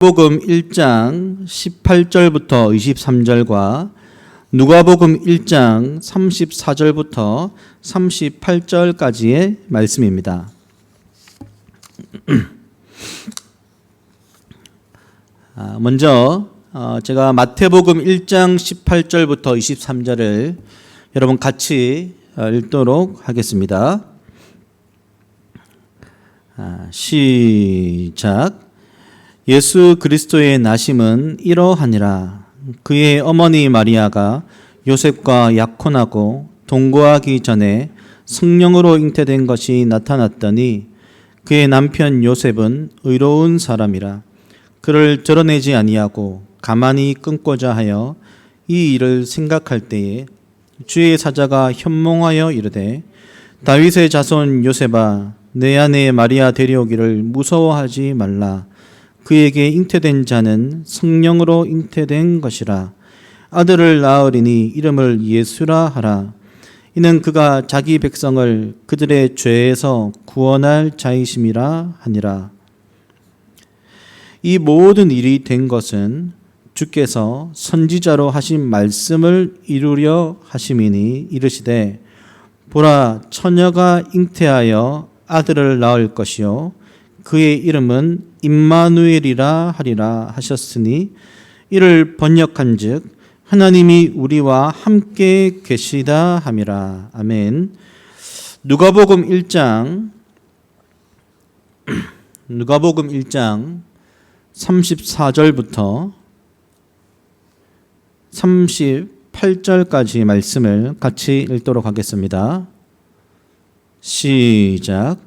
누가복음 1장 18절부터 23절과 누가복음 1장 34절부터 38절까지의 말씀입니다. 먼저 제가 마태복음 1장 18절부터 23절을 여러분 같이 읽도록 하겠습니다. 시작. 예수 그리스도의 나심은 이러하니라. 그의 어머니 마리아가 요셉과 약혼하고 동거하기 전에 성령으로 잉태된 것이 나타났더니 그의 남편 요셉은 의로운 사람이라. 그를 드러내지 아니하고 가만히 끊고자 하여 이 일을 생각할 때에 주의 사자가 현몽하여 이르되 다윗의 자손 요셉아 내 아내 마리아 데려오기를 무서워하지 말라. 그에게 잉태된 자는 성령으로 잉태된 것이라. 아들을 낳으리니 이름을 예수라 하라. 이는 그가 자기 백성을 그들의 죄에서 구원할 자이심이라 하니라. 이 모든 일이 된 것은 주께서 선지자로 하신 말씀을 이루려 하심이니 이르시되 보라 처녀가 잉태하여 아들을 낳을 것이요 그의 이름은 임마누엘이라 하리라 하셨으니 이를 번역한즉 하나님이 우리와 함께 계시다 함이라. 아멘. 누가복음 1장 34절부터 38절까지 말씀을 같이 읽도록 하겠습니다. 시작.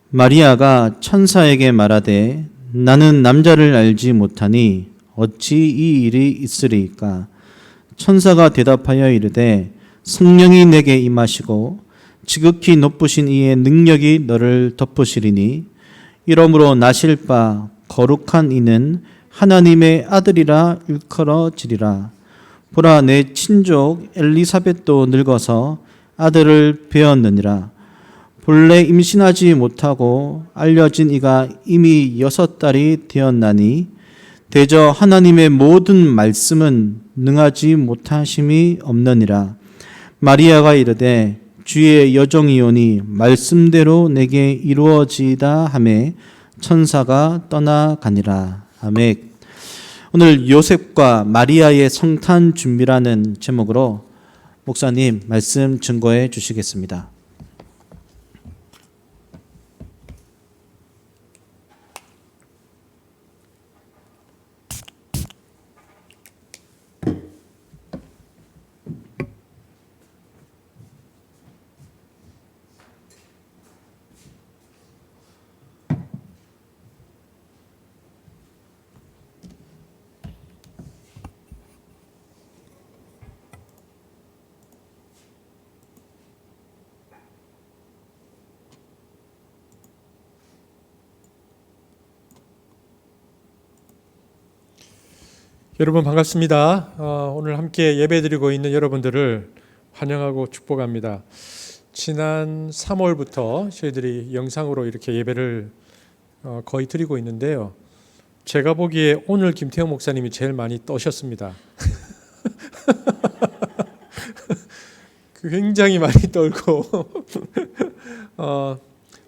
마리아가 천사에게 말하되 나는 남자를 알지 못하니 어찌 이 일이 있으리까? 천사가 대답하여 이르되 성령이 내게 임하시고 지극히 높으신 이의 능력이 너를 덮으시리니 이러므로 나실 바 거룩한 이는 하나님의 아들이라 일컬어지리라. 보라 내 친족 엘리사벳도 늙어서 아들을 배었느니라. 본래 임신하지 못하고 알려진 이가 이미 6달이 되었나니 대저 하나님의 모든 말씀은 능하지 못하심이 없느니라. 마리아가 이르되 주의 여종이오니 말씀대로 내게 이루어지이다 하매 천사가 떠나가니라. 아멘. 오늘 요셉과 마리아의 성탄 준비라는 제목으로 목사님 말씀 증거해 주시겠습니다. 여러분 반갑습니다. 오늘 함께 예배드리고 있는 여러분들을 환영하고 축복합니다. 지난 3월부터 저희들이 영상으로 이렇게 예배를 거의 드리고 있는데요. 제가 보기에 오늘 김태형 목사님이 제일 많이 떠셨습니다. 굉장히 많이 떨고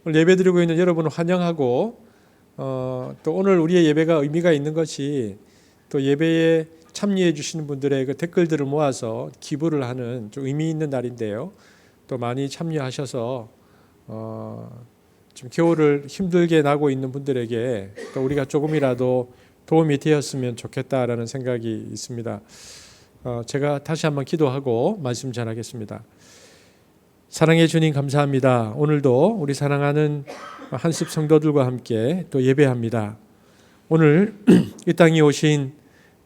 오늘 예배드리고 있는 여러분을 환영하고 또 오늘 우리의 예배가 의미가 있는 것이 또 예배에 참여해 주시는 분들의 그 댓글들을 모아서 기부를 하는 좀 의미 있는 날인데요. 또 많이 참여하셔서 좀 겨울을 힘들게 나고 있는 분들에게 또 우리가 조금이라도 도움이 되었으면 좋겠다라는 생각이 있습니다. 제가 다시 한번 기도하고 말씀 전하겠습니다. 사랑해 주님 감사합니다. 오늘도 우리 사랑하는 한습 성도들과 함께 또 예배합니다. 오늘 이 땅에 오신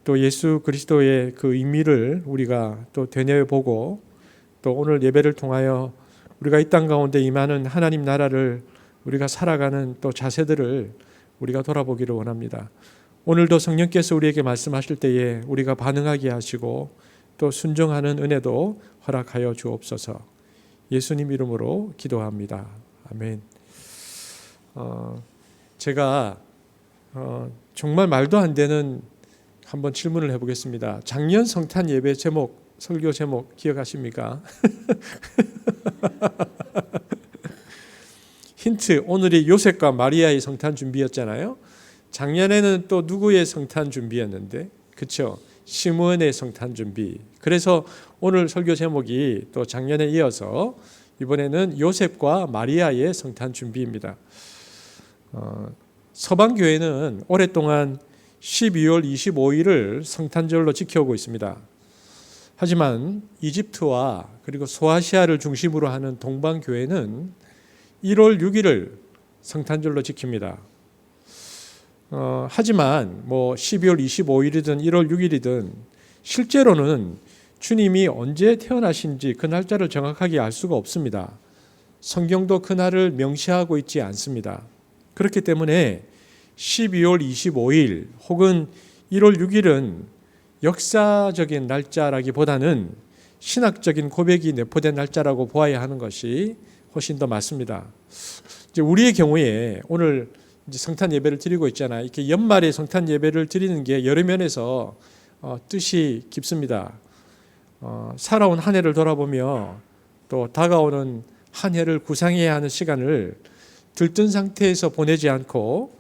또 예수 그리스도의 그 의미를 우리가 또 되뇌어보고 또 오늘 예배를 통하여 우리가 이 땅 가운데 임하는 하나님 나라를 우리가 살아가는 또 자세들을 우리가 돌아보기를 원합니다. 오늘도 성령께서 우리에게 말씀하실 때에 우리가 반응하게 하시고 또 순종하는 은혜도 허락하여 주옵소서. 예수님 이름으로 기도합니다. 아멘. 제가 정말 말도 안 되는 한번 질문을 해보겠습니다. 작년 성탄 예배 제목, 설교 제목 기억하십니까? 힌트, 오늘이 요셉과 마리아의 성탄 준비였잖아요. 작년에는 또 누구의 성탄 준비였는데, 그렇죠? 시므온의 성탄 준비. 그래서 오늘 설교 제목이 또 작년에 이어서 이번에는 요셉과 마리아의 성탄 준비입니다. 서방교회는 오랫동안 12월 25일을 성탄절로 지켜오고 있습니다. 하지만 이집트와 그리고 소아시아를 중심으로 하는 동방교회는 1월 6일을 성탄절로 지킵니다. 하지만 12월 25일이든 1월 6일이든 실제로는 주님이 언제 태어나신지 그 날짜를 정확하게 알 수가 없습니다. 성경도 그 날을 명시하고 있지 않습니다. 그렇기 때문에 12월 25일 혹은 1월 6일은 역사적인 날짜라기보다는 신학적인 고백이 내포된 날짜라고 보아야 하는 것이 훨씬 더 맞습니다. 이제 우리의 경우에 오늘 이제 성탄 예배를 드리고 있잖아요. 이렇게 연말에 성탄 예배를 드리는 게 여러 면에서 뜻이 깊습니다. 살아온 한 해를 돌아보며 또 다가오는 한 해를 구상해야 하는 시간을 들뜬 상태에서 보내지 않고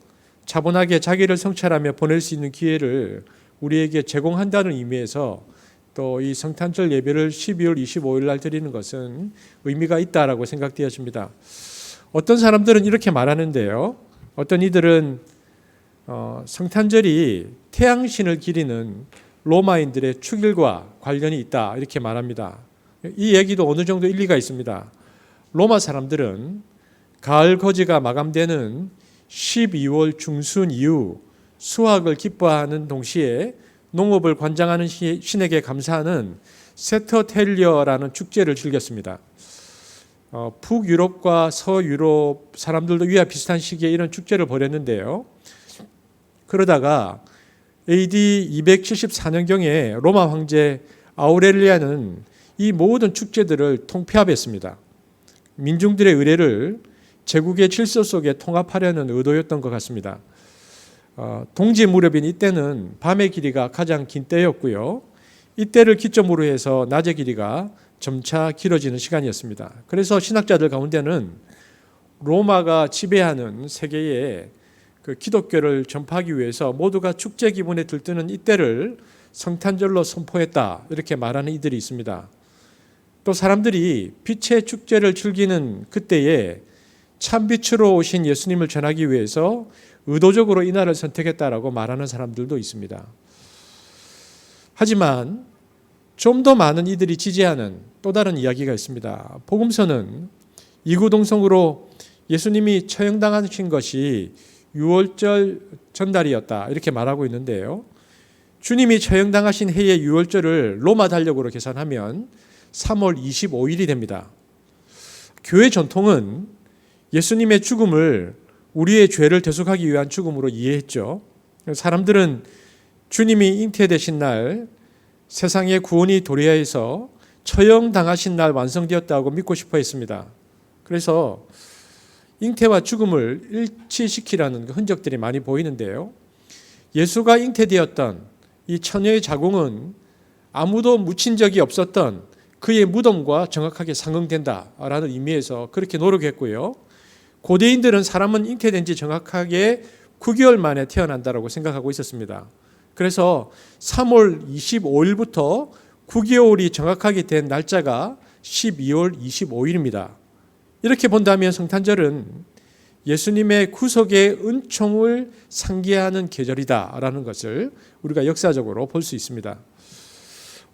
차분하게 자기를 성찰하며 보낼 수 있는 기회를 우리에게 제공한다는 의미에서 또 이 성탄절 예배를 12월 25일 날 드리는 것은 의미가 있다라고 생각되어집니다. 어떤 사람들은 이렇게 말하는데요. 어떤 이들은 성탄절이 태양신을 기리는 로마인들의 축일과 관련이 있다 이렇게 말합니다. 이 얘기도 어느 정도 일리가 있습니다. 로마 사람들은 가을 거지가 마감되는 12월 중순 이후 수확을 기뻐하는 동시에 농업을 관장하는 신에게 감사하는 세터텔리어라는 축제를 즐겼습니다. 북유럽과 서유럽 사람들도 위와 비슷한 시기에 이런 축제를 벌였는데요. 그러다가 AD 274년경에 로마 황제 아우렐리아는 이 모든 축제들을 통폐합했습니다. 민중들의 의례를 제국의 질서 속에 통합하려는 의도였던 것 같습니다. 동지 무렵인 이때는 밤의 길이가 가장 긴 때였고요. 이때를 기점으로 해서 낮의 길이가 점차 길어지는 시간이었습니다. 그래서 신학자들 가운데는 로마가 지배하는 세계에 그 기독교를 전파하기 위해서 모두가 축제 기분에 들뜨는 이때를 성탄절로 선포했다 이렇게 말하는 이들이 있습니다. 또 사람들이 빛의 축제를 즐기는 그때에 참빛으로 오신 예수님을 전하기 위해서 의도적으로 이날을 선택했다라고 말하는 사람들도 있습니다. 하지만 좀 더 많은 이들이 지지하는 또 다른 이야기가 있습니다. 복음서는 이구동성으로 예수님이 처형당하신 것이 유월절 전달이었다 이렇게 말하고 있는데요. 주님이 처형당하신 해의 유월절을 로마 달력으로 계산하면 3월 25일이 됩니다. 교회 전통은 예수님의 죽음을 우리의 죄를 대속하기 위한 죽음으로 이해했죠. 사람들은 주님이 잉태되신 날 세상의 구원이 도래하여서 처형당하신 날 완성되었다고 믿고 싶어 했습니다. 그래서 잉태와 죽음을 일치시키라는 흔적들이 많이 보이는데요. 예수가 잉태되었던 이 처녀의 자궁은 아무도 묻힌 적이 없었던 그의 무덤과 정확하게 상응된다라는 의미에서 그렇게 노력했고요. 고대인들은 사람은 잉태된 지 정확하게 9개월 만에 태어난다고 생각하고 있었습니다. 그래서 3월 25일부터 9개월이 정확하게 된 날짜가 12월 25일입니다. 이렇게 본다면 성탄절은 예수님의 구속의 은총을 상기하는 계절이다라는 것을 우리가 역사적으로 볼 수 있습니다.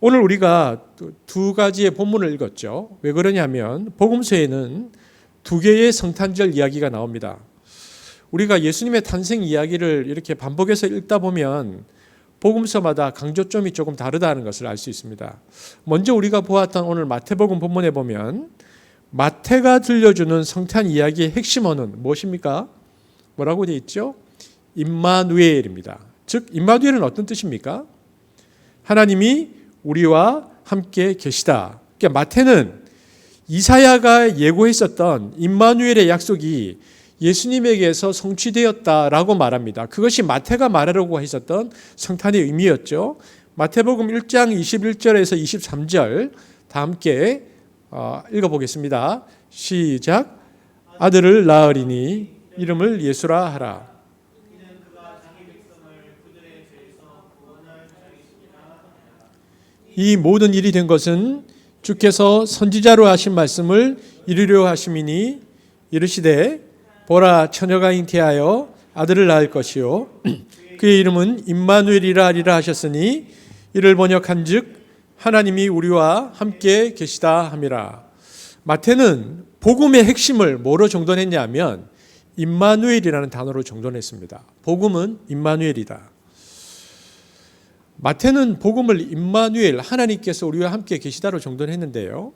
오늘 우리가 두 가지의 본문을 읽었죠. 왜 그러냐면 복음서에는 두 개의 성탄절 이야기가 나옵니다. 우리가 예수님의 탄생 이야기를 이렇게 반복해서 읽다 보면 복음서마다 강조점이 조금 다르다는 것을 알 수 있습니다. 먼저 우리가 보았던 오늘 마태복음 본문에 보면 마태가 들려주는 성탄 이야기의 핵심어는 무엇입니까? 뭐라고 되어 있죠? 임마누엘입니다. 즉 임마누엘은 어떤 뜻입니까? 하나님이 우리와 함께 계시다. 그러니까 마태는 이사야가 예고했었던 임마누엘의 약속이 예수님에게서 성취되었다라고 말합니다. 그것이 마태가 말하려고 했었던 성탄의 의미였죠. 마태복음 1장 21절에서 23절 다 함께 읽어보겠습니다. 시작. 아들을 낳으리니 이름을 예수라 하라. 이 모든 일이 된 것은 주께서 선지자로 하신 말씀을 이루려 하심이니 이르시되 보라 처녀가 잉태하여 아들을 낳을 것이요 그의 이름은 임마누엘이라 하리라 하셨으니 이를 번역한즉 하나님이 우리와 함께 계시다 함이라. 마태는 복음의 핵심을 뭐로 정돈했냐면 임마누엘이라는 단어로 정돈했습니다. 복음은 임마누엘이다. 마태는 복음을 임마누엘, 하나님께서 우리와 함께 계시다로 정돈했는데요.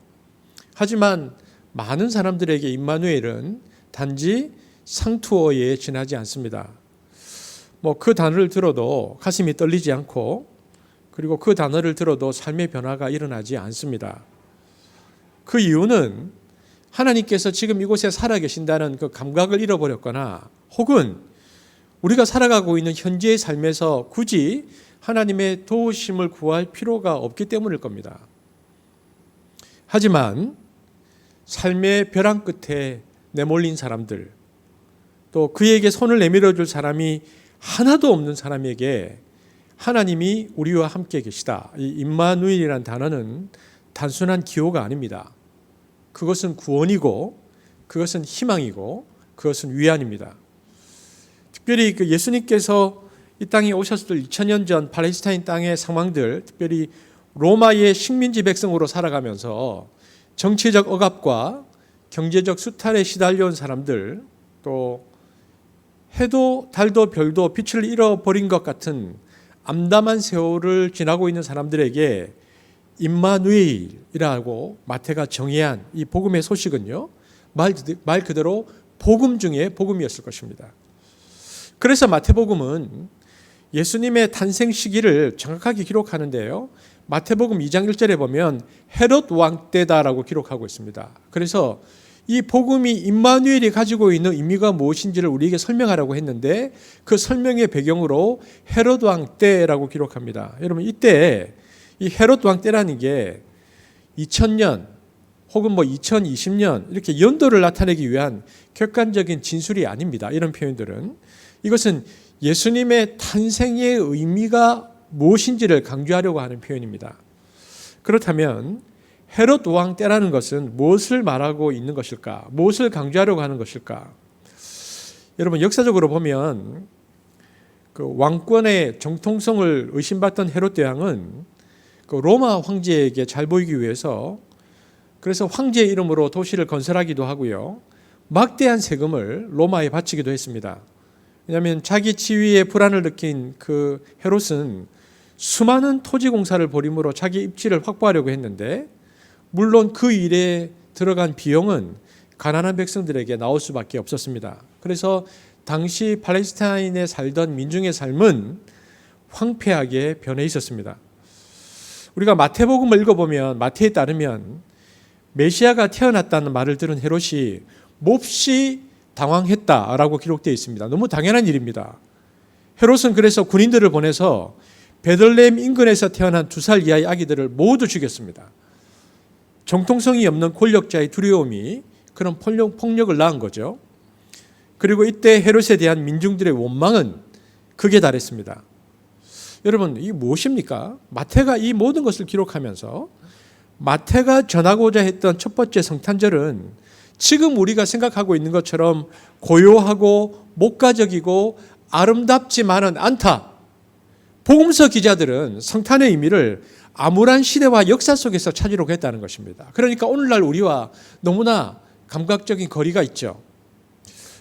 하지만 많은 사람들에게 임마누엘은 단지 상투어에 지나지 않습니다. 그 단어를 들어도 가슴이 떨리지 않고, 그리고 그 단어를 들어도 삶의 변화가 일어나지 않습니다. 그 이유는 하나님께서 지금 이곳에 살아계신다는 그 감각을 잃어버렸거나, 혹은 우리가 살아가고 있는 현재의 삶에서 굳이 하나님의 도우심을 구할 필요가 없기 때문일 겁니다. 하지만 삶의 벼랑 끝에 내몰린 사람들, 또 그에게 손을 내밀어 줄 사람이 하나도 없는 사람에게 하나님이 우리와 함께 계시다. 이 임마누엘이라는 단어는 단순한 기호가 아닙니다. 그것은 구원이고, 그것은 희망이고, 그것은 위안입니다. 특별히 그 예수님께서 이 땅에 오셨을 2000년 전 팔레스타인 땅의 상황들, 특별히 로마의 식민지 백성으로 살아가면서 정치적 억압과 경제적 수탈에 시달려온 사람들, 또 해도 달도 별도 빛을 잃어버린 것 같은 암담한 세월을 지나고 있는 사람들에게 임마누엘이라고 마태가 정의한 이 복음의 소식은요, 말 그대로 복음 중에 복음이었을 것입니다. 그래서 마태복음은 예수님의 탄생 시기를 정확하게 기록하는데요, 마태복음 2장 1절에 보면 헤롯 왕 때다라고 기록하고 있습니다. 그래서 이 복음이 임마누엘이 가지고 있는 의미가 무엇인지를 우리에게 설명하라고 했는데, 그 설명의 배경으로 헤롯 왕 때라고 기록합니다. 여러분, 이때 이 헤롯 왕 때라는 게 2000년 혹은 2020년 이렇게 연도를 나타내기 위한 객관적인 진술이 아닙니다. 이런 표현들은, 이것은 예수님의 탄생의 의미가 무엇인지를 강조하려고 하는 표현입니다. 그렇다면 헤롯 왕 때라는 것은 무엇을 말하고 있는 것일까? 무엇을 강조하려고 하는 것일까? 여러분, 역사적으로 보면 그 왕권의 정통성을 의심받던 헤롯 대왕은 그 로마 황제에게 잘 보이기 위해서, 그래서 황제의 이름으로 도시를 건설하기도 하고요, 막대한 세금을 로마에 바치기도 했습니다. 왜냐하면 자기 지위에 불안을 느낀 그 헤롯은 수많은 토지 공사를 벌임으로 자기 입지를 확보하려고 했는데, 물론 그 일에 들어간 비용은 가난한 백성들에게 나올 수밖에 없었습니다. 그래서 당시 팔레스타인에 살던 민중의 삶은 황폐하게 변해 있었습니다. 우리가 마태복음을 읽어보면 마태에 따르면 메시아가 태어났다는 말을 들은 헤롯이 몹시 당황했다라고 기록되어 있습니다. 너무 당연한 일입니다. 헤롯은 그래서 군인들을 보내서 베들레헴 인근에서 태어난 2살 이하의 아기들을 모두 죽였습니다. 정통성이 없는 권력자의 두려움이 그런 폭력을 낳은 거죠. 그리고 이때 헤롯에 대한 민중들의 원망은 극에 달했습니다. 여러분, 이게 무엇입니까? 마태가 이 모든 것을 기록하면서 마태가 전하고자 했던 첫 번째 성탄절은 지금 우리가 생각하고 있는 것처럼 고요하고 목가적이고 아름답지만은 않다. 복음서 기자들은 성탄의 의미를 암울한 시대와 역사 속에서 찾으려고 했다는 것입니다. 그러니까 오늘날 우리와 너무나 감각적인 거리가 있죠.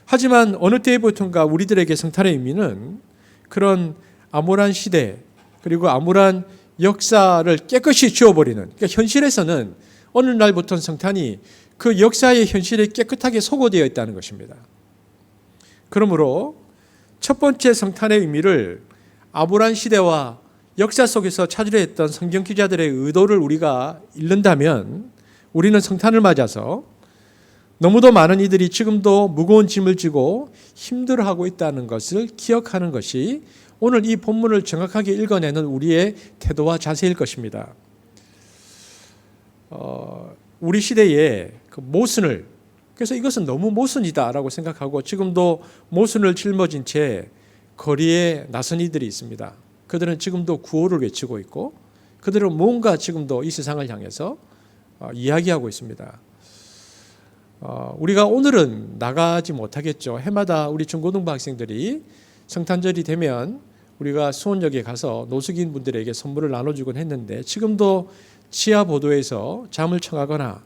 하지만 어느 때부턴가 우리들에게 성탄의 의미는 그런 암울한 시대, 그리고 암울한 역사를 깨끗이 지워버리는, 그러니까 현실에서는 어느 날부터 성탄이 그 역사의 현실에 깨끗하게 소거되어 있다는 것입니다. 그러므로 첫 번째 성탄의 의미를 암울한 시대와 역사 속에서 찾으려 했던 성경 기자들의 의도를 우리가 읽는다면, 우리는 성탄을 맞아서 너무도 많은 이들이 지금도 무거운 짐을 지고 힘들어하고 있다는 것을 기억하는 것이 오늘 이 본문을 정확하게 읽어내는 우리의 태도와 자세일 것입니다. 우리 시대에 그 모순을, 그래서 이것은 너무 모순이다라고 생각하고 지금도 모순을 짊어진 채 거리에 나선 이들이 있습니다. 그들은 지금도 구호를 외치고 있고 그들은 뭔가 지금도 이 세상을 향해서 이야기하고 있습니다. 우리가 오늘은 나가지 못하겠죠. 해마다 우리 중고등부 학생들이 성탄절이 되면 우리가 수원역에 가서 노숙인 분들에게 선물을 나눠주곤 했는데 지금도 지하보도에서 잠을 청하거나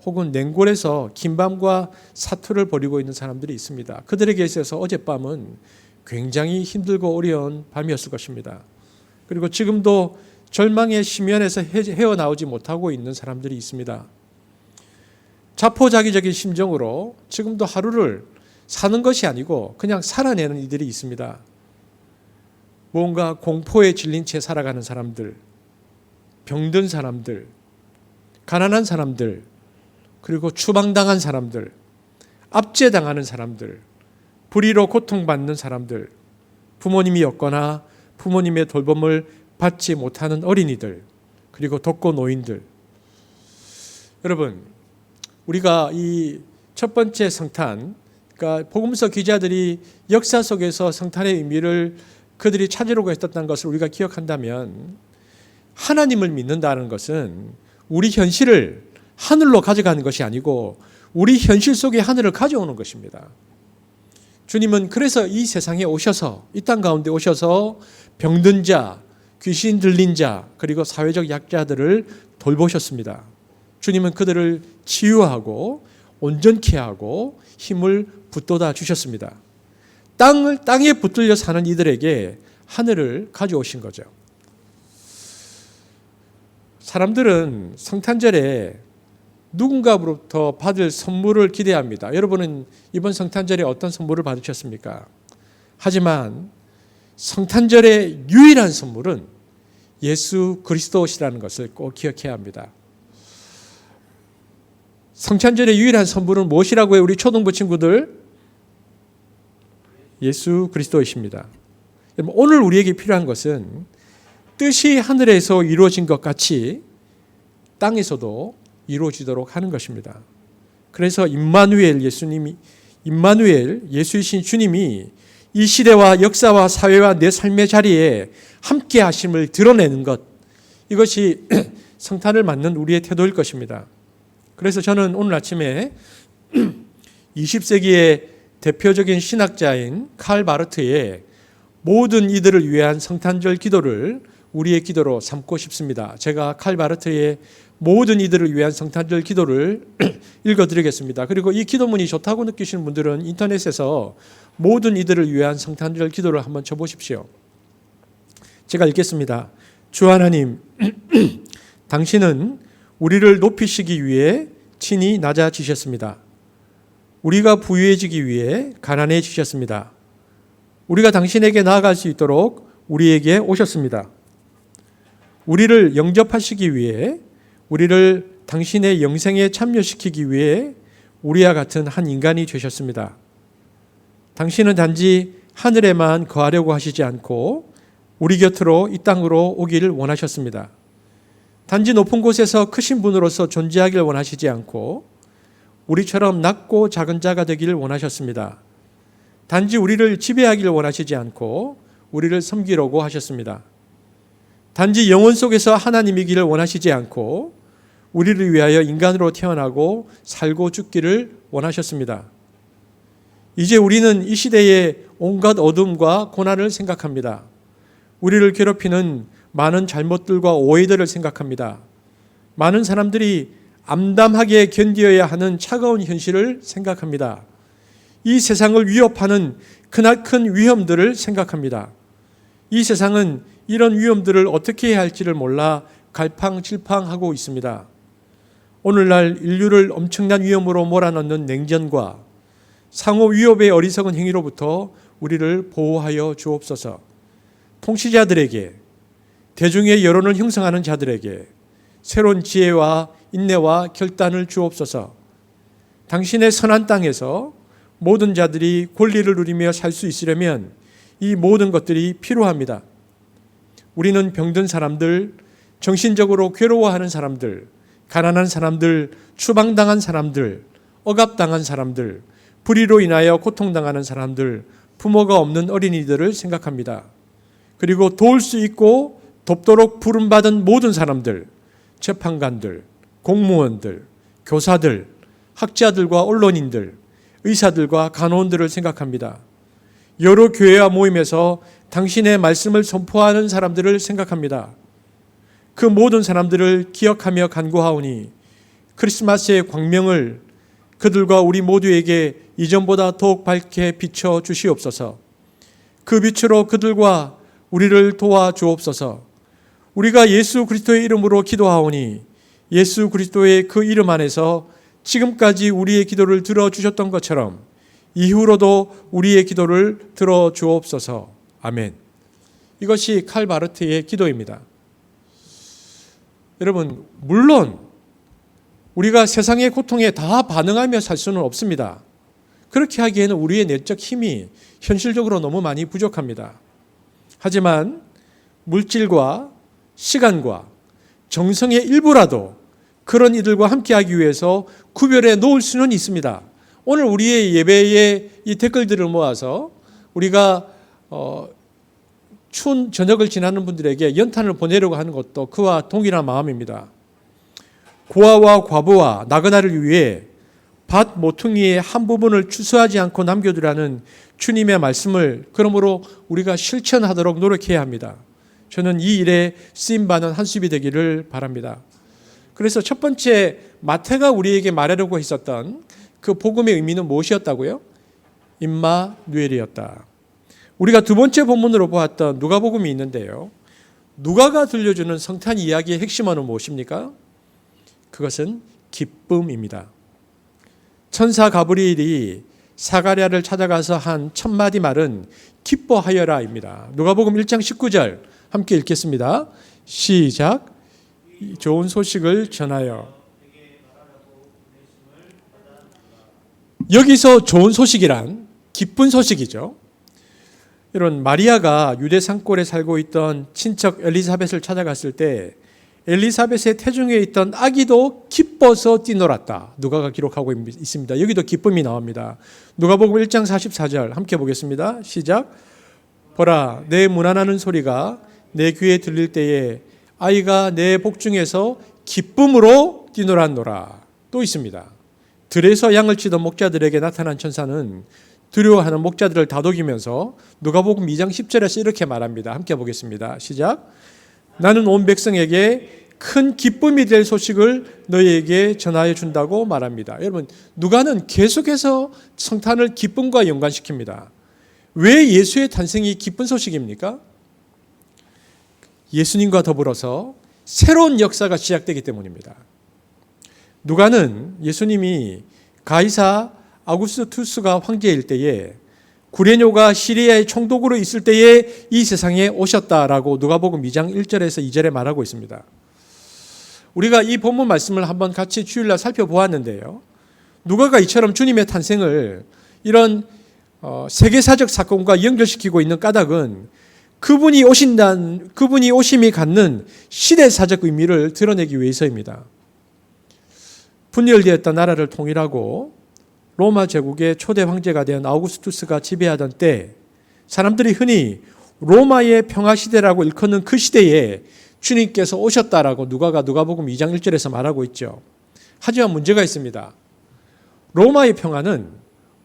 혹은 냉골에서 긴밤과 사투를 벌이고 있는 사람들이 있습니다. 그들에게 있어서 어젯밤은 굉장히 힘들고 어려운 밤이었을 것입니다. 그리고 지금도 절망의 심연에서 헤어나오지 못하고 있는 사람들이 있습니다. 자포자기적인 심정으로 지금도 하루를 사는 것이 아니고 그냥 살아내는 이들이 있습니다. 뭔가 공포에 질린 채 살아가는 사람들, 병든 사람들, 가난한 사람들, 그리고 추방당한 사람들, 압제당하는 사람들, 불의로 고통받는 사람들, 부모님이 없거나 부모님의 돌봄을 받지 못하는 어린이들, 그리고 독거 노인들. 여러분, 우리가 이 첫 번째 성탄, 그러니까 복음서 기자들이 역사 속에서 성탄의 의미를 그들이 찾으려고 했었다는 것을 우리가 기억한다면 하나님을 믿는다는 것은 우리 현실을 하늘로 가져가는 것이 아니고 우리 현실 속에 하늘을 가져오는 것입니다. 주님은 그래서 이 세상에 오셔서 이 땅 가운데 오셔서 병든 자, 귀신 들린 자, 그리고 사회적 약자들을 돌보셨습니다. 주님은 그들을 치유하고 온전케 하고 힘을 북돋아 주셨습니다. 땅에 붙들려 사는 이들에게 하늘을 가져오신 거죠. 사람들은 성탄절에 누군가로부터 받을 선물을 기대합니다. 여러분은 이번 성탄절에 어떤 선물을 받으셨습니까? 하지만 성탄절의 유일한 선물은 예수 그리스도시라는 것을 꼭 기억해야 합니다. 성탄절의 유일한 선물은 무엇이라고 해요? 우리 초등부 친구들, 예수 그리스도이십니다. 오늘 우리에게 필요한 것은 뜻이 하늘에서 이루어진 것 같이 땅에서도 이루어지도록 하는 것입니다. 그래서 임마누엘 예수이신 주님이 이 시대와 역사와 사회와 내 삶의 자리에 함께 하심을 드러내는 것, 이것이 성탄을 맞는 우리의 태도일 것입니다. 그래서 저는 오늘 아침에 20세기의 대표적인 신학자인 칼 바르트의 모든 이들을 위한 성탄절 기도를 우리의 기도로 삼고 싶습니다. 제가 칼 바르트의 모든 이들을 위한 성탄절 기도를 읽어드리겠습니다. 그리고 이 기도문이 좋다고 느끼시는 분들은 인터넷에서 모든 이들을 위한 성탄절 기도를 한번 쳐보십시오. 제가 읽겠습니다. 주 하나님, 당신은 우리를 높이시기 위해 친히 낮아지셨습니다. 우리가 부유해지기 위해 가난해지셨습니다. 우리가 당신에게 나아갈 수 있도록 우리에게 오셨습니다. 우리를 영접하시기 위해, 우리를 당신의 영생에 참여시키기 위해 우리와 같은 한 인간이 되셨습니다. 당신은 단지 하늘에만 거하려고 하시지 않고 우리 곁으로 이 땅으로 오기를 원하셨습니다. 단지 높은 곳에서 크신 분으로서 존재하기를 원하시지 않고 우리처럼 낮고 작은 자가 되기를 원하셨습니다. 단지 우리를 지배하기를 원하시지 않고 우리를 섬기려고 하셨습니다. 단지 영혼 속에서 하나님이기를 원하시지 않고 우리를 위하여 인간으로 태어나고 살고 죽기를 원하셨습니다. 이제 우리는 이 시대의 온갖 어둠과 고난을 생각합니다. 우리를 괴롭히는 많은 잘못들과 오해들을 생각합니다. 많은 사람들이 암담하게 견디어야 하는 차가운 현실을 생각합니다. 이 세상을 위협하는 크나큰 위험들을 생각합니다. 이 세상은 이런 위험들을 어떻게 해야 할지를 몰라 갈팡질팡하고 있습니다. 오늘날 인류를 엄청난 위험으로 몰아넣는 냉전과 상호 위협의 어리석은 행위로부터 우리를 보호하여 주옵소서. 통치자들에게, 대중의 여론을 형성하는 자들에게 새로운 지혜와 인내와 결단을 주옵소서. 당신의 선한 땅에서 모든 자들이 권리를 누리며 살 수 있으려면 이 모든 것들이 필요합니다. 우리는 병든 사람들, 정신적으로 괴로워하는 사람들, 가난한 사람들, 추방당한 사람들, 억압당한 사람들, 불의로 인하여 고통당하는 사람들, 부모가 없는 어린이들을 생각합니다. 그리고 도울 수 있고 돕도록 부름받은 모든 사람들, 재판관들, 공무원들, 교사들, 학자들과 언론인들, 의사들과 간호원들을 생각합니다. 여러 교회와 모임에서 당신의 말씀을 선포하는 사람들을 생각합니다. 그 모든 사람들을 기억하며 간구하오니 크리스마스의 광명을 그들과 우리 모두에게 이전보다 더욱 밝게 비춰 주시옵소서. 그 빛으로 그들과 우리를 도와주옵소서. 우리가 예수 그리스도의 이름으로 기도하오니 예수 그리스도의 그 이름 안에서 지금까지 우리의 기도를 들어주셨던 것처럼 이후로도 우리의 기도를 들어주옵소서. 아멘. 이것이 칼 바르트의 기도입니다. 여러분, 물론 우리가 세상의 고통에 다 반응하며 살 수는 없습니다. 그렇게 하기에는 우리의 내적 힘이 현실적으로 너무 많이 부족합니다. 하지만 물질과 시간과 정성의 일부라도 그런 이들과 함께하기 위해서 구별해 놓을 수는 있습니다. 오늘 우리의 예배의 이 댓글들을 모아서 우리가 추운 저녁을 지나는 분들에게 연탄을 보내려고 하는 것도 그와 동일한 마음입니다. 고아와 과부와 나그나를 위해 밭 모퉁이의 한 부분을 추수하지 않고 남겨두라는 주님의 말씀을 그러므로 우리가 실천하도록 노력해야 합니다. 저는 이 일에 쓰임받는 한숲이 되기를 바랍니다. 그래서 첫 번째 마태가 우리에게 말하려고 했었던 그 복음의 의미는 무엇이었다고요? 임마누엘이었다. 우리가 두 번째 본문으로 보았던 누가복음이 있는데요. 누가가 들려주는 성탄 이야기의 핵심어는 무엇입니까? 그것은 기쁨입니다. 천사 가브리엘이 사가랴를 찾아가서 한 첫 마디 말은 기뻐하여라입니다. 누가복음 1장 19절 함께 읽겠습니다. 시작. 좋은 소식을 전하여. 여기서 좋은 소식이란 기쁜 소식이죠. 이런 마리아가 유대 산골에 살고 있던 친척 엘리사벳을 찾아갔을 때 엘리사벳의 태중에 있던 아기도 기뻐서 뛰놀았다. 누가가 기록하고 있습니다. 여기도 기쁨이 나옵니다. 누가복음 1장 44절 함께 보겠습니다. 시작. 보라, 내 문안하는 소리가 내 귀에 들릴 때에 아이가 내 복중에서 기쁨으로 뛰놀았노라. 또 있습니다. 들에서 양을 치던 목자들에게 나타난 천사는 두려워하는 목자들을 다독이면서 누가복음 2장 10절에서 이렇게 말합니다. 함께 보겠습니다. 시작. 나는 온 백성에게 큰 기쁨이 될 소식을 너희에게 전하여 준다고 말합니다. 여러분, 누가는 계속해서 성탄을 기쁨과 연관시킵니다. 왜 예수의 탄생이 기쁜 소식입니까? 예수님과 더불어서 새로운 역사가 시작되기 때문입니다. 누가는 예수님이 가이사 아구스투스가 황제일 때에 구레뇨가 시리아의 총독으로 있을 때에 이 세상에 오셨다라고 누가복음 2장 1절에서 2절에 말하고 있습니다. 우리가 이 본문 말씀을 한번 같이 주일날 살펴보았는데요. 누가가 이처럼 주님의 탄생을 이런 세계사적 사건과 연결시키고 있는 까닭은 그분이 오심이 갖는 시대사적 의미를 드러내기 위해서입니다. 분열되었던 나라를 통일하고 로마 제국의 초대 황제가 된 아우구스투스가 지배하던 때 사람들이 흔히 로마의 평화시대라고 일컫는 그 시대에 주님께서 오셨다라고 누가복음 2장 1절에서 말하고 있죠. 하지만 문제가 있습니다. 로마의 평화는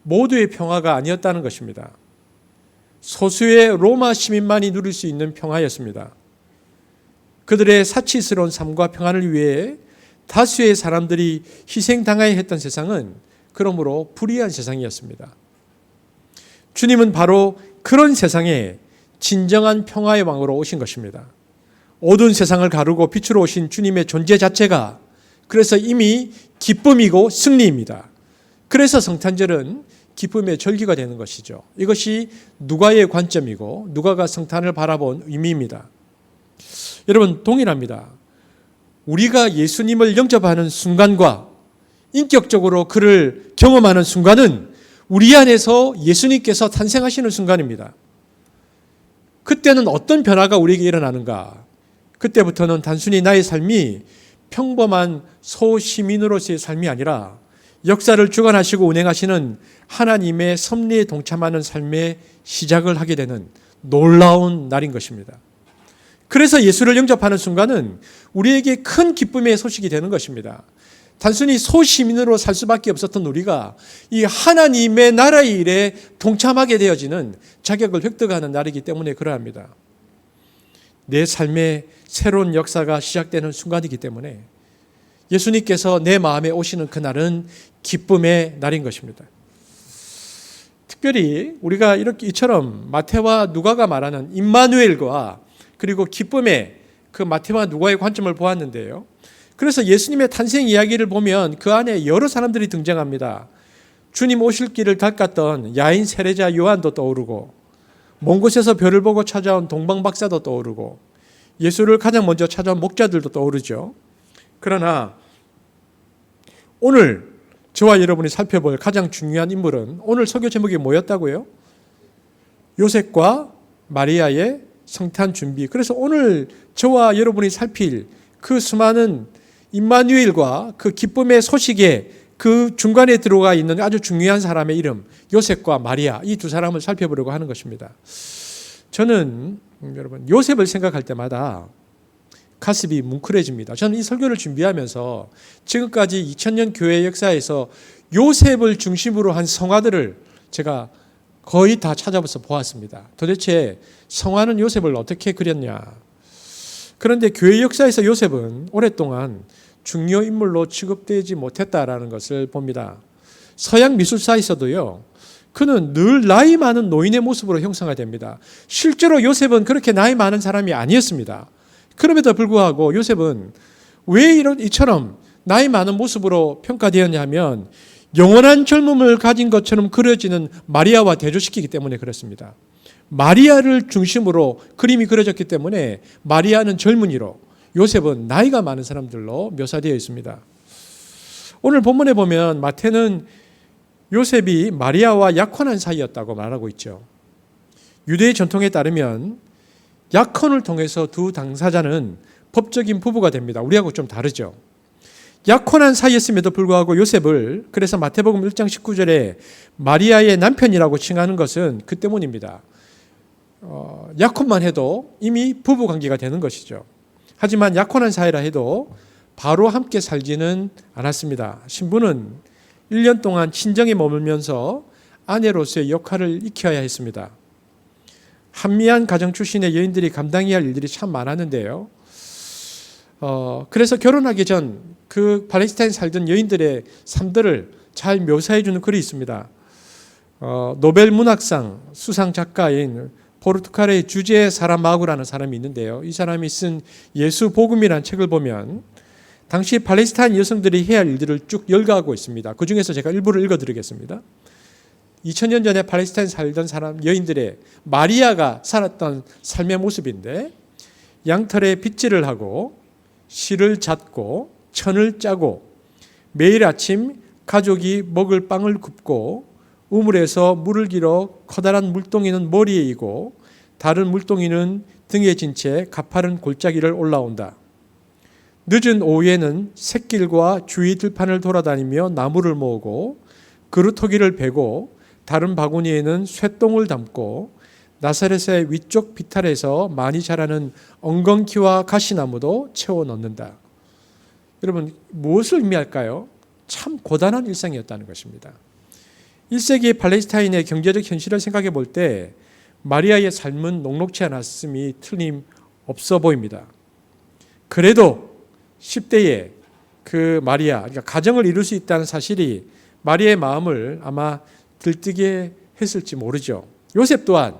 모두의 평화가 아니었다는 것입니다. 소수의 로마 시민만이 누릴 수 있는 평화였습니다. 그들의 사치스러운 삶과 평안을 위해 다수의 사람들이 희생당해야 했던 세상은 그러므로 불의한 세상이었습니다. 주님은 바로 그런 세상에 진정한 평화의 왕으로 오신 것입니다. 어두운 세상을 가르고 빛으로 오신 주님의 존재 자체가 그래서 이미 기쁨이고 승리입니다. 그래서 성탄절은 기쁨의 절기가 되는 것이죠. 이것이 누가의 관점이고 누가가 성탄을 바라본 의미입니다. 여러분, 동일합니다. 우리가 예수님을 영접하는 순간과 인격적으로 그를 경험하는 순간은 우리 안에서 예수님께서 탄생하시는 순간입니다. 그때는 어떤 변화가 우리에게 일어나는가? 그때부터는 단순히 나의 삶이 평범한 소시민으로서의 삶이 아니라 역사를 주관하시고 운행하시는 하나님의 섭리에 동참하는 삶의 시작을 하게 되는 놀라운 날인 것입니다. 그래서 예수를 영접하는 순간은 우리에게 큰 기쁨의 소식이 되는 것입니다. 단순히 소시민으로 살 수밖에 없었던 우리가 이 하나님의 나라의 일에 동참하게 되어지는 자격을 획득하는 날이기 때문에 그러합니다. 내 삶의 새로운 역사가 시작되는 순간이기 때문에 예수님께서 내 마음에 오시는 그날은 기쁨의 날인 것입니다. 특별히 우리가 이처럼 마태와 누가가 말하는 임마누엘과 그리고 기쁨의 그 마태와 누가의 관점을 보았는데요. 그래서 예수님의 탄생 이야기를 보면 그 안에 여러 사람들이 등장합니다. 주님 오실 길을 닦았던 야인 세례자 요한도 떠오르고 먼 곳에서 별을 보고 찾아온 동방박사도 떠오르고 예수를 가장 먼저 찾아온 목자들도 떠오르죠. 그러나 오늘 저와 여러분이 살펴볼 가장 중요한 인물은 오늘 설교 제목이 뭐였다고요? 요셉과 마리아의 성탄 준비. 그래서 오늘 저와 여러분이 살필 그 수많은 임마누엘과 그 기쁨의 소식에 그 중간에 들어가 있는 아주 중요한 사람의 이름, 요셉과 마리아, 이 두 사람을 살펴보려고 하는 것입니다. 저는 여러분 요셉을 생각할 때마다 가슴이 뭉클해집니다. 저는 이 설교를 준비하면서 지금까지 2000년 교회 역사에서 요셉을 중심으로 한 성화들을 제가 거의 다 찾아서 보았습니다. 도대체 성화는 요셉을 어떻게 그렸냐? 그런데 교회 역사에서 요셉은 오랫동안 중요 인물로 취급되지 못했다라는 것을 봅니다. 서양 미술사에서도요, 그는 늘 나이 많은 노인의 모습으로 형상화 됩니다. 실제로 요셉은 그렇게 나이 많은 사람이 아니었습니다. 그럼에도 불구하고 요셉은 왜 이처럼 나이 많은 모습으로 평가되었냐 하면 영원한 젊음을 가진 것처럼 그려지는 마리아와 대조시키기 때문에 그렇습니다. 마리아를 중심으로 그림이 그려졌기 때문에 마리아는 젊은이로 요셉은 나이가 많은 사람들로 묘사되어 있습니다. 오늘 본문에 보면 마태는 요셉이 마리아와 약혼한 사이였다고 말하고 있죠. 유대의 전통에 따르면 약혼을 통해서 두 당사자는 법적인 부부가 됩니다. 우리하고 좀 다르죠. 약혼한 사이였음에도 불구하고 요셉을 그래서 마태복음 1장 19절에 마리아의 남편이라고 칭하는 것은 그 때문입니다. 약혼만 해도 이미 부부 관계가 되는 것이죠. 하지만 약혼한 사이라 해도 바로 함께 살지는 않았습니다. 신부는 1년 동안 친정에 머물면서 아내로서의 역할을 익혀야 했습니다. 한미한 가정 출신의 여인들이 감당해야 할 일들이 참 많았는데요. 그래서 결혼하기 전 그 팔레스타인 살던 여인들의 삶들을 잘 묘사해주는 글이 있습니다. 노벨 문학상 수상 작가인 포르투갈의 주제 사라마구라는 사람이 있는데요. 이 사람이 쓴 예수 복음이라는 책을 보면 당시 팔레스타인 여성들이 해야 할 일들을 쭉 열거하고 있습니다. 그 중에서 제가 일부를 읽어드리겠습니다. 2000년 전에 팔레스타인 살던 사람 여인들의 마리아가 살았던 삶의 모습인데 양털에 빗질을 하고 실을 잣고 천을 짜고 매일 아침 가족이 먹을 빵을 굽고 우물에서 물을 길어 커다란 물동이는 머리에 이고 다른 물동이는 등에 진 채 가파른 골짜기를 올라온다. 늦은 오후에는 샛길과 주위 들판을 돌아다니며 나무를 모으고 그루터기를 베고 다른 바구니에는 쇠똥을 담고 나사렛의 위쪽 비탈에서 많이 자라는 엉겅퀴와 가시나무도 채워 넣는다. 여러분 무엇을 의미할까요? 참 고단한 일상이었다는 것입니다. 1세기 팔레스타인의 경제적 현실을 생각해 볼 때 마리아의 삶은 녹록치 않았음이 틀림없어 보입니다. 그래도 10대에 그 마리아, 그러니까 가정을 이룰 수 있다는 사실이 마리아의 마음을 아마 들뜨게 했을지 모르죠. 요셉 또한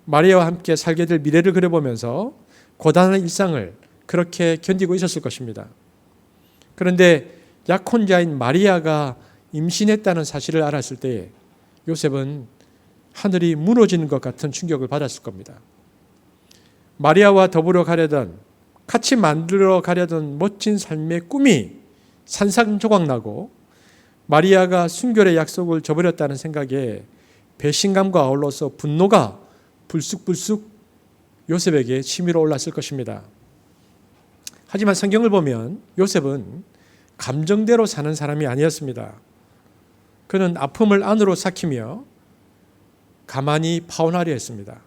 마리아와 함께 살게 될 미래를 그려보면서 고단한 일상을 그렇게 견디고 있었을 것입니다. 그런데 약혼자인 마리아가 임신했다는 사실을 알았을 때 요셉은 하늘이 무너지는 것 같은 충격을 받았을 겁니다. 마리아와 더불어 가려던 같이 만들어 가려던 멋진 삶의 꿈이 산산조각나고 마리아가 순결의 약속을 저버렸다는 생각에 배신감과 아울러서 분노가 불쑥불쑥 요셉에게 치밀어 올랐을 것입니다. 하지만 성경을 보면 요셉은 감정대로 사는 사람이 아니었습니다. 그는 아픔을 안으로 삭히며 가만히 파혼하려 했습니다.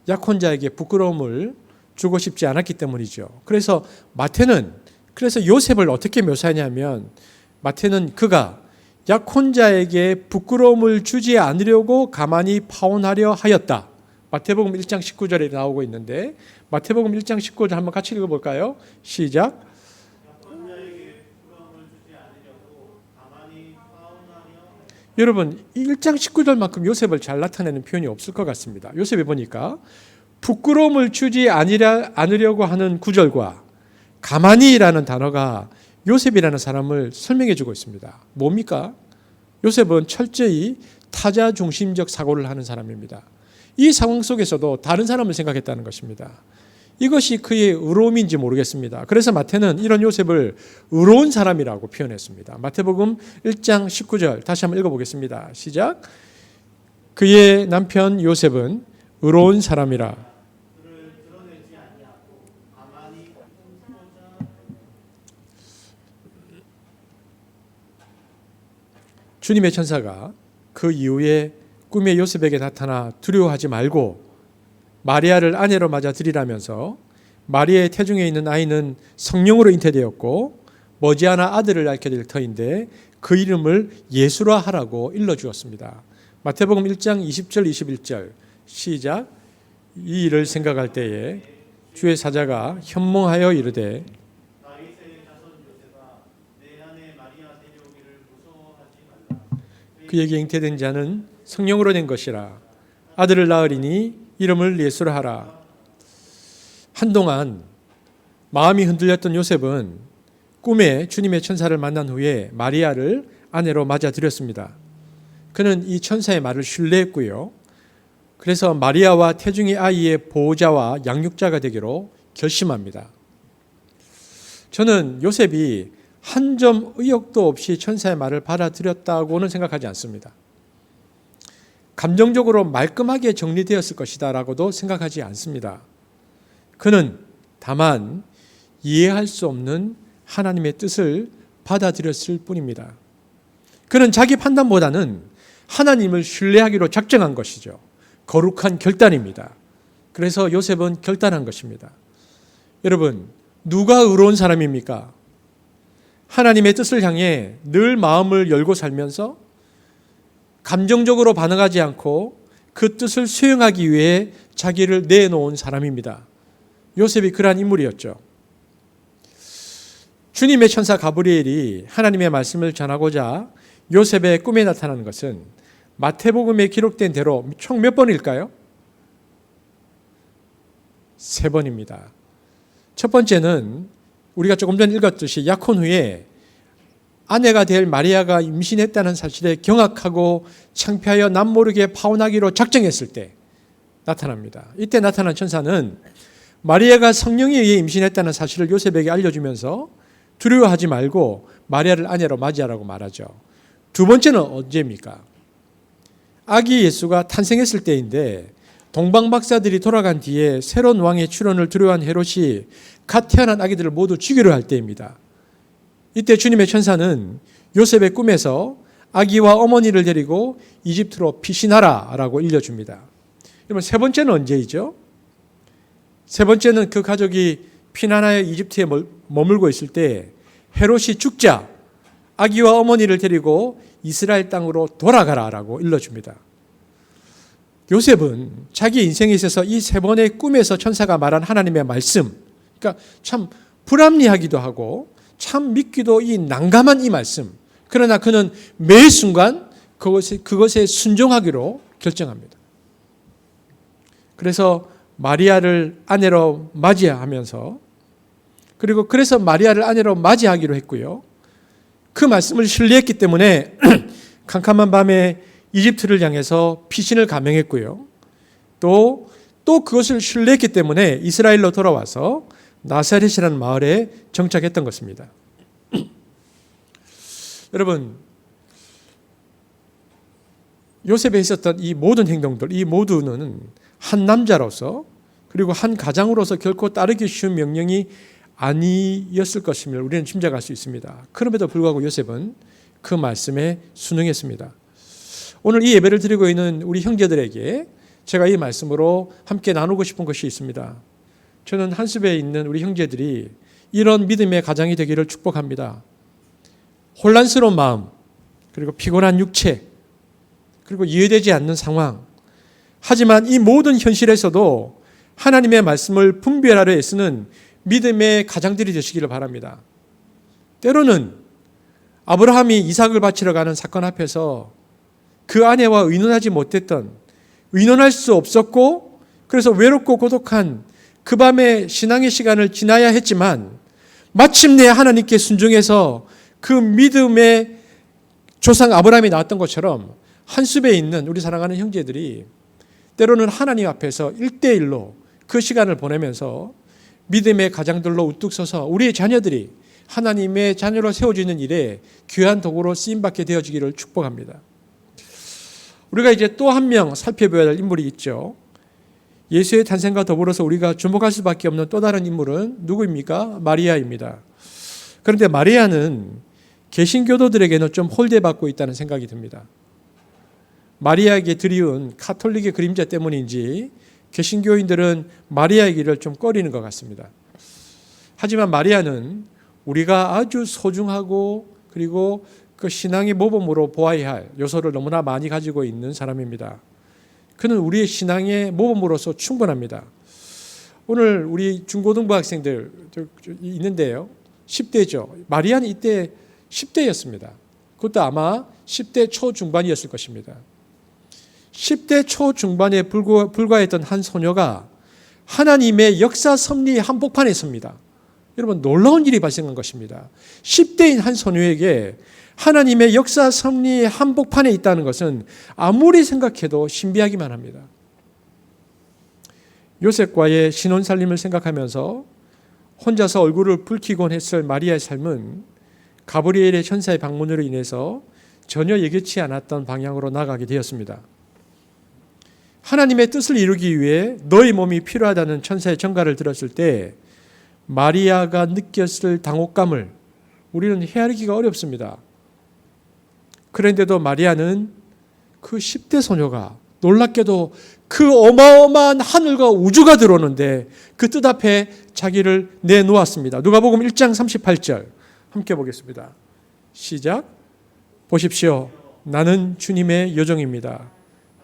약혼자에게 부끄러움을 주고 싶지 않았기 때문이죠. 그래서 마태는 요셉을 어떻게 묘사하냐면 마태는 그가 약혼자에게 부끄러움을 주지 않으려고 가만히 파혼하려 하였다. 마태복음 1장 19절에 나오고 있는데 마태복음 1장 19절 한번 같이 읽어볼까요? 시작. 여러분 1장 19절만큼 요셉을 잘 나타내는 표현이 없을 것 같습니다. 요셉에 보니까 부끄러움을 주지 않으려고 하는 구절과 가만히라는 단어가 요셉이라는 사람을 설명해 주고 있습니다. 뭡니까? 요셉은 철저히 타자 중심적 사고를 하는 사람입니다. 이 상황 속에서도 다른 사람을 생각했다는 것입니다. 이것이 그의 의로움인지 모르겠습니다. 그래서 마태는 이런 요셉을 의로운 사람이라고 표현했습니다. 마태복음 1장 19절 다시 한번 읽어보겠습니다. 시작. 그의 남편 요셉은 의로운 사람이라. 주님의 천사가 그 이후에 꿈에 요셉에게 나타나 두려워하지 말고 마리아를 아내로 맞아들이라면서 마리아의 태중에 있는 아이는 성령으로 잉태되었고 머지않아 아들을 낳게 될 터인데 그 이름을 예수라 하라고 일러주었습니다. 마태복음 1장 20절 21절 시작. 이 일을 생각할 때에 주의 사자가 현몽하여 이르되 그에게 잉태된 자는 성령으로 된 것이라. 아들을 낳으리니 이름을 예수라 하라. 한동안 마음이 흔들렸던 요셉은 꿈에 주님의 천사를 만난 후에 마리아를 아내로 맞아들였습니다. 그는 이 천사의 말을 신뢰했고요. 그래서 마리아와 태중의 아이의 보호자와 양육자가 되기로 결심합니다. 저는 요셉이 한 점 의혹도 없이 천사의 말을 받아들였다고는 생각하지 않습니다. 감정적으로 말끔하게 정리되었을 것이다 라고도 생각하지 않습니다. 그는 다만 이해할 수 없는 하나님의 뜻을 받아들였을 뿐입니다. 그는 자기 판단보다는 하나님을 신뢰하기로 작정한 것이죠. 거룩한 결단입니다. 그래서 요셉은 결단한 것입니다. 여러분, 누가 의로운 사람입니까? 하나님의 뜻을 향해 늘 마음을 열고 살면서 감정적으로 반응하지 않고 그 뜻을 수행하기 위해 자기를 내놓은 사람입니다. 요셉이 그러한 인물이었죠. 주님의 천사 가브리엘이 하나님의 말씀을 전하고자 요셉의 꿈에 나타나는 것은 마태복음에 기록된 대로 총 몇 번일까요? 3번입니다. 첫 번째는 우리가 조금 전 읽었듯이 약혼 후에 아내가 될 마리아가 임신했다는 사실에 경악하고 창피하여 남모르게 파혼하기로 작정했을 때 나타납니다. 이때 나타난 천사는 마리아가 성령에 의해 임신했다는 사실을 요셉에게 알려주면서 두려워하지 말고 마리아를 아내로 맞이하라고 말하죠. 두 번째는 언제입니까? 아기 예수가 탄생했을 때인데 동방박사들이 돌아간 뒤에 새로운 왕의 출현을 두려워한 헤롯이 갓 태어난 아기들을 모두 죽이려 할 때입니다. 이때 주님의 천사는 요셉의 꿈에서 아기와 어머니를 데리고 이집트로 피신하라 라고 일러줍니다. 그러면 세 번째는 언제이죠? 세 번째는 그 가족이 피난하여 이집트에 머물고 있을 때 헤롯이 죽자 아기와 어머니를 데리고 이스라엘 땅으로 돌아가라 라고 일러줍니다. 요셉은 자기 인생에 있어서 이 세 번의 꿈에서 천사가 말한 하나님의 말씀, 그러니까 참 불합리하기도 하고 참 믿기도 이 난감한 이 말씀, 그러나 그는 매 순간 그것에 순종하기로 결정합니다. 그래서 마리아를 아내로 맞이하면서 그래서 마리아를 아내로 맞이하기로 했고요. 그 말씀을 신뢰했기 때문에 캄캄한 밤에 이집트를 향해서 피신을 감행했고요. 또 그것을 신뢰했기 때문에 이스라엘로 돌아와서 나사렛이라는 마을에 정착했던 것입니다. 여러분, 요셉에 있었던 이 모든 행동들, 이 모두는 한 남자로서 그리고 한 가장으로서 결코 따르기 쉬운 명령이 아니었을 것임을 우리는 짐작할 수 있습니다. 그럼에도 불구하고 요셉은 그 말씀에 순응했습니다. 오늘 이 예배를 드리고 있는 우리 형제들에게 제가 이 말씀으로 함께 나누고 싶은 것이 있습니다. 저는 한숲에 있는 우리 형제들이 이런 믿음의 가장이 되기를 축복합니다. 혼란스러운 마음, 그리고 피곤한 육체, 그리고 이해되지 않는 상황. 하지만 이 모든 현실에서도 하나님의 말씀을 분별하려 애쓰는 믿음의 가장들이 되시기를 바랍니다. 때로는 아브라함이 이삭을 바치러 가는 사건 앞에서 그 아내와 의논하지 못했던, 의논할 수 없었고 그래서 외롭고 고독한 그 밤의 신앙의 시간을 지나야 했지만 마침내 하나님께 순종해서 그 믿음의 조상 아브라함이 나왔던 것처럼 한숲에 있는 우리 사랑하는 형제들이 때로는 하나님 앞에서 1대1로 그 시간을 보내면서 믿음의 가장들로 우뚝 서서 우리의 자녀들이 하나님의 자녀로 세워지는 일에 귀한 도구로 쓰임받게 되어지기를 축복합니다. 우리가 이제 또 한 명 살펴봐야 할 인물이 있죠. 예수의 탄생과 더불어서 우리가 주목할 수밖에 없는 또 다른 인물은 누구입니까? 마리아입니다. 그런데 마리아는 개신교도들에게는 좀 홀대받고 있다는 생각이 듭니다. 마리아에게 드리운 카톨릭의 그림자 때문인지 개신교인들은 마리아의 길을 좀 꺼리는 것 같습니다. 하지만 마리아는 우리가 아주 소중하고 그리고 그 신앙의 모범으로 보아야 할 요소를 너무나 많이 가지고 있는 사람입니다. 그는 우리의 신앙의 모범으로서 충분합니다. 오늘 우리 중고등부 학생들 있는데요. 10대죠. 마리아는 이때 10대였습니다. 그것도 아마 10대 초중반이었을 것입니다. 10대 초중반에 불과했던 한 소녀가 하나님의 역사 섭리의 한복판에 섭니다. 여러분, 놀라운 일이 발생한 것입니다. 10대인 한 소녀에게 하나님의 역사 섭리의 한복판에 있다는 것은 아무리 생각해도 신비하기만 합니다. 요셉과의 신혼살림을 생각하면서 혼자서 얼굴을 붉히곤 했을 마리아의 삶은 가브리엘의 천사의 방문으로 인해서 전혀 예기치 않았던 방향으로 나가게 되었습니다. 하나님의 뜻을 이루기 위해 너의 몸이 필요하다는 천사의 전가를 들었을 때 마리아가 느꼈을 당혹감을 우리는 헤아리기가 어렵습니다. 그런데도 마리아는 그 10대 소녀가 놀랍게도 그 어마어마한 하늘과 우주가 들어오는데 그 뜻 앞에 자기를 내놓았습니다. 누가복음 1장 38절 함께 보겠습니다. 시작. 보십시오. 나는 주님의 여종입니다.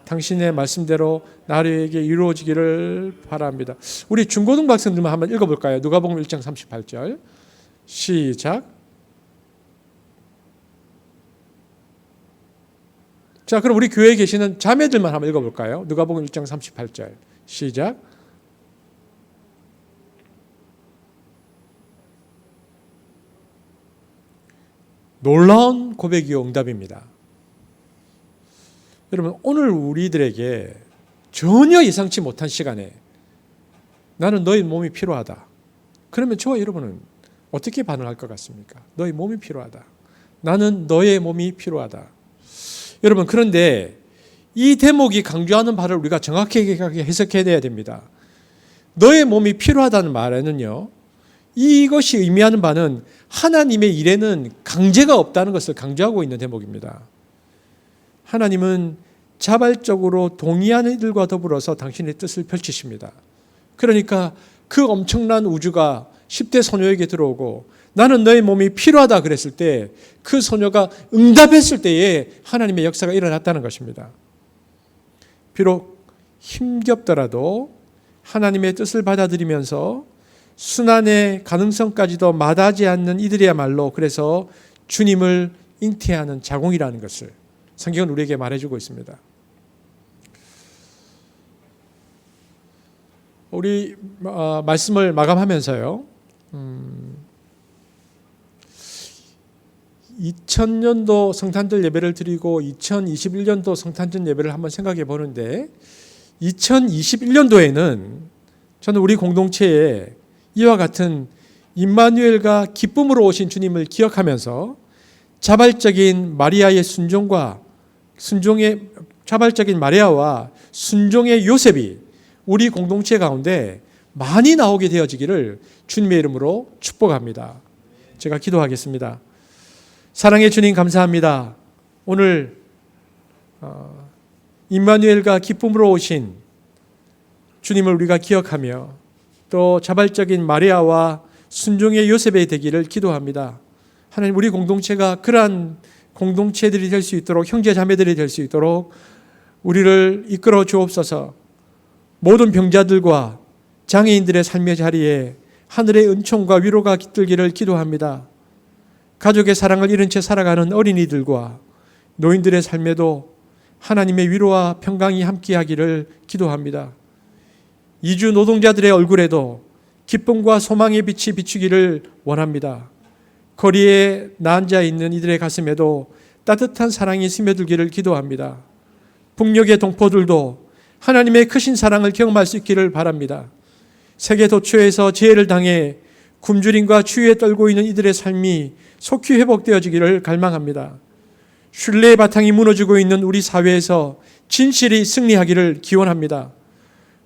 당신의 말씀대로 나에게 이루어지기를 바랍니다. 우리 중고등부 학생들만 한번 읽어볼까요? 누가복음 1장 38절 시작. 자, 그럼 우리 교회에 계시는 자매들만 한번 읽어볼까요? 누가복음 1장 38절 시작. 놀라운 고백이요 응답입니다. 여러분, 오늘 우리들에게 전혀 예상치 못한 시간에 나는 너희 몸이 필요하다. 그러면 저와 여러분은 어떻게 반응할 것 같습니까? 너희 몸이 필요하다. 나는 너의 몸이 필요하다. 여러분, 그런데 이 대목이 강조하는 바를 우리가 정확하게 해석해야 됩니다. 너의 몸이 필요하다는 말에는요, 이것이 의미하는 바는 하나님의 일에는 강제가 없다는 것을 강조하고 있는 대목입니다. 하나님은 자발적으로 동의하는 이들과 더불어서 당신의 뜻을 펼치십니다. 그러니까 그 엄청난 우주가 10대 소녀에게 들어오고 나는 너의 몸이 필요하다 그랬을 때 그 소녀가 응답했을 때에 하나님의 역사가 일어났다는 것입니다. 비록 힘겹더라도 하나님의 뜻을 받아들이면서 순환의 가능성까지도 마다하지 않는 이들이야말로 그래서 주님을 잉태하는 자궁이라는 것을 성경은 우리에게 말해주고 있습니다. 우리 말씀을 마감하면서요. 2000년도 성탄절 예배를 드리고 2021년도 성탄절 예배를 한번 생각해 보는데 2021년도에는 저는 우리 공동체에 이와 같은 임마누엘과 기쁨으로 오신 주님을 기억하면서 자발적인 마리아의 순종의 자발적인 마리아와 순종의 요셉이 우리 공동체 가운데 많이 나오게 되어지기를 주님의 이름으로 축복합니다. 제가 기도하겠습니다. 사랑의 주님 감사합니다. 오늘 임마누엘과 기쁨으로 오신 주님을 우리가 기억하며 또 자발적인 마리아와 순종의 요셉의 되기를 기도합니다. 하나님, 우리 공동체가 그러한 공동체들이 될 수 있도록, 형제 자매들이 될 수 있도록 우리를 이끌어 주옵소서. 모든 병자들과 장애인들의 삶의 자리에 하늘의 은총과 위로가 깃들기를 기도합니다. 가족의 사랑을 잃은 채 살아가는 어린이들과 노인들의 삶에도 하나님의 위로와 평강이 함께하기를 기도합니다. 이주 노동자들의 얼굴에도 기쁨과 소망의 빛이 비추기를 원합니다. 거리에 나앉아 있는 이들의 가슴에도 따뜻한 사랑이 스며들기를 기도합니다. 북녘의 동포들도 하나님의 크신 사랑을 경험할 수 있기를 바랍니다. 세계 도처에서 재해를 당해 굶주림과 추위에 떨고 있는 이들의 삶이 속히 회복되어지기를 갈망합니다. 신뢰의 바탕이 무너지고 있는 우리 사회에서 진실이 승리하기를 기원합니다.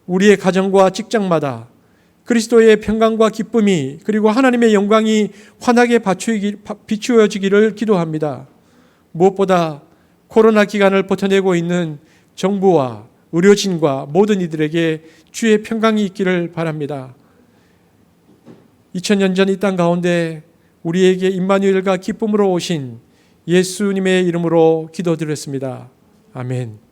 우리의 가정과 직장마다 그리스도의 평강과 기쁨이 그리고 하나님의 영광이 환하게 비추어지기를 기도합니다. 무엇보다 코로나 기간을 버텨내고 있는 정부와 의료진과 모든 이들에게 주의 평강이 있기를 바랍니다. 2000년 전 이 땅 가운데 우리에게 임마누엘과 기쁨으로 오신 예수님의 이름으로 기도드렸습니다. 아멘.